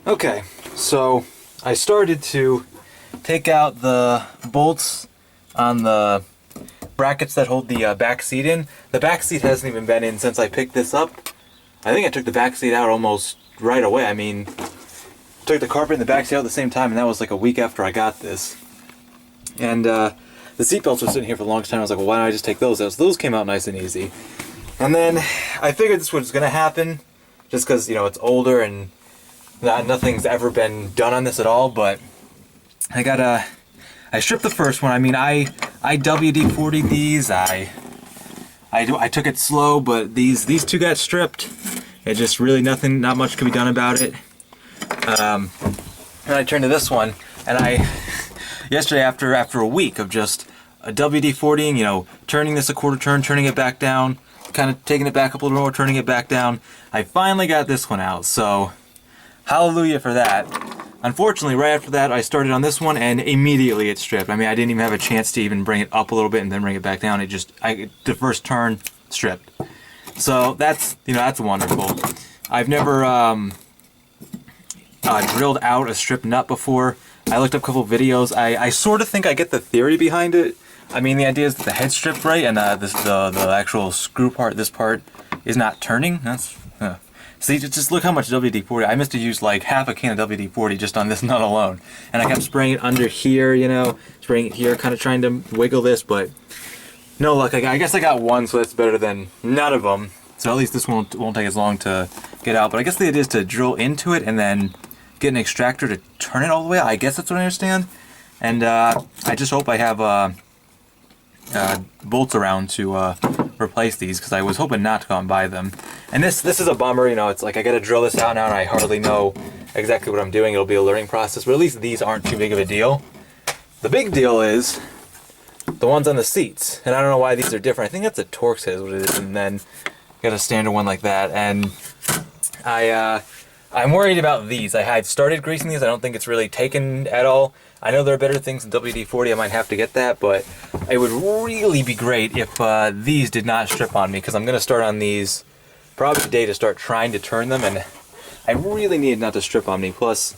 Okay, so I started to take out the bolts on the brackets that hold the back seat in. The back seat hasn't even been in since I picked this up. I think I took the back seat out almost right away. I mean, took the carpet and the back seat out at the same time, and that was like a week after I got this. And the seat belts were sitting here for the longest time. I was like, well, why don't I just take those out? So those came out nice and easy. And then I figured this was going to happen just because, you know, it's older and nothing's ever been done on this at all. But I stripped the first one. I mean, I WD-40'd these. I took it slow, but these two got stripped. It just really not much could be done about it. And I turned to this one, and yesterday after a week of just a WD-40ing, you know, turning this a quarter turn, turning it back down, kind of taking it back up a little more, turning it back down, I finally got this one out. So hallelujah for that. Unfortunately, right after that, I started on this one, and immediately it stripped. I mean, I didn't even have a chance to even bring it up a little bit and then bring it back down. The first turn stripped. So that's wonderful. I've never drilled out a stripped nut before. I looked up a couple of videos. I sort of think I get the theory behind it. I mean, the idea is that the head's stripped right, and the actual screw part, this part, is not turning. See, just look how much WD-40. I must have used like half a can of WD-40 just on this nut alone. And I kept spraying it under here, you know, spraying it here, kind of trying to wiggle this, but no luck. I guess I got one, so that's better than none of them. So at least this one won't take as long to get out. But I guess the idea is to drill into it and then get an extractor to turn it all the way out. I guess that's what I understand. And I just hope I have bolts around to replace these, because I was hoping not to go and buy them. And this is a bummer, you know. It's like I gotta drill this out now, and I hardly know exactly what I'm doing. It'll be a learning process, but at least these aren't too big of a deal. The big deal is the ones on the seats, and I don't know why these are different. I think that's a Torx head is what it is, and then got a standard one like that. And I'm worried about these. I've started greasing these. I don't think it's really taken at all. I know there are better things than WD-40. I might have to get that, but it would really be great if these did not strip on me, because I'm going to start on these probably today to start trying to turn them, and I really need it not to strip on me. Plus,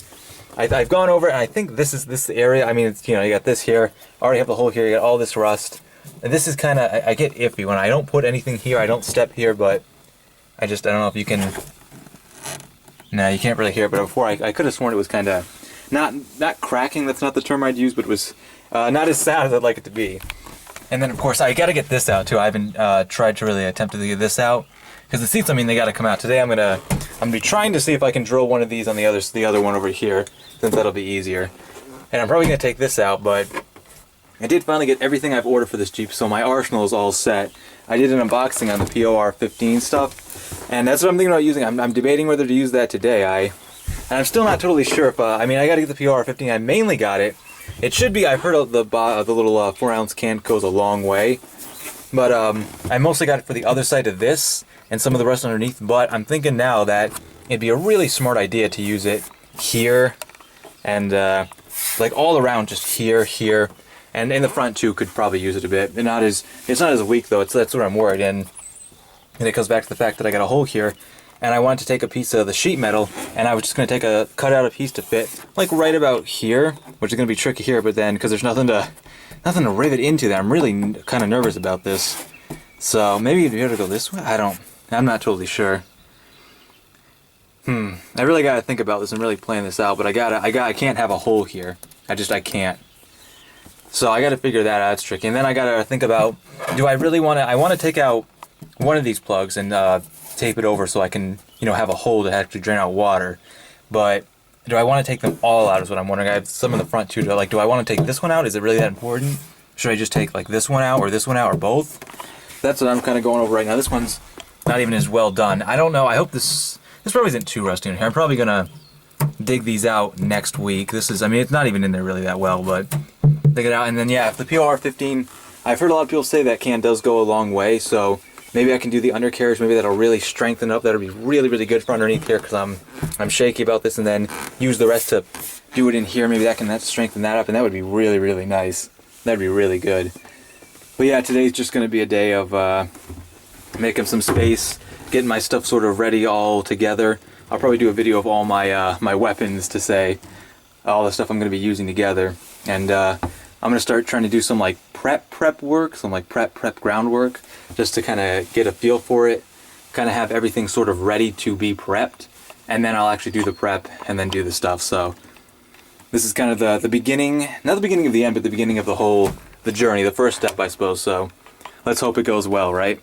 I've gone over it, and I think this is this area. I mean, it's, you know, you got this here. I already have the hole here. You got all this rust. And this is kind of, I get iffy when I don't put anything here. I don't step here, but I don't know if you can. No, you can't really hear it, but before I could have sworn it was kind of not cracking. That's not the term I'd use, but it was not as sad as I'd like it to be. And then of course I got to get this out too. I haven't tried to really attempt to get this out, because the seats, I mean, they got to come out today. I'm gonna be trying to see if I can drill one of these on the other one over here, since that'll be easier. And I'm probably gonna take this out, but I did finally get everything I've ordered for this Jeep, so my arsenal is all set. I did an unboxing on the POR15 stuff, and that's what I'm thinking about using. I'm debating whether to use that today. And I'm still not totally sure if, I mean, I gotta get the POR15. I mainly got it. It should be, I've heard of the little 4-ounce can goes a long way. But I mostly got it for the other side of this and some of the rest underneath. But I'm thinking now that it'd be a really smart idea to use it here and like all around, just here. And in the front too, could probably use it a bit. It's not as weak though. That's what I'm worried. And it goes back to the fact that I got a hole here, and I wanted to take a piece of the sheet metal, and I was just going to cut out a piece to fit like right about here, which is going to be tricky here. But then, because there's nothing to rivet into that, I'm really kind of nervous about this. So maybe you'd be able to go this way. I'm not totally sure. I really got to think about this and really plan this out. But I can't have a hole here. I can't. So I got to figure that out. It's tricky. And then I got to think about, do I really want to? I want to take out one of these plugs and tape it over so I can, you know, have a hole to actually drain out water. But do I want to take them all out is what I'm wondering. I have some in the front too. Do I want to take this one out? Is it really that important? Should I just take like this one out or both? That's what I'm kind of going over right now. This one's not even as well done. I don't know. I hope this probably isn't too rusty in here. I'm probably going to dig these out next week. I mean, it's not even in there really that well, but dig it out. And then, yeah, if the POR15, I've heard a lot of people say that can does go a long way, so maybe I can do the undercarriage. Maybe that'll really strengthen up. That'll be really, really good for underneath here, because I'm shaky about this, and then use the rest to do it in here. Maybe that can strengthen that up, and that would be really, really nice. That'd be really good. But yeah, today's just going to be a day of making some space, getting my stuff sort of ready all together. I'll probably do a video of all my my weapons to say all the stuff I'm going to be using together. And I'm going to start trying to do some like prep work, some like prep groundwork, just to kind of get a feel for it, kind of have everything sort of ready to be prepped, and then I'll actually do the prep and then do the stuff. So this is kind of the beginning, not the beginning of the end, but the beginning of the journey, the first step, I suppose. So let's hope it goes well, right?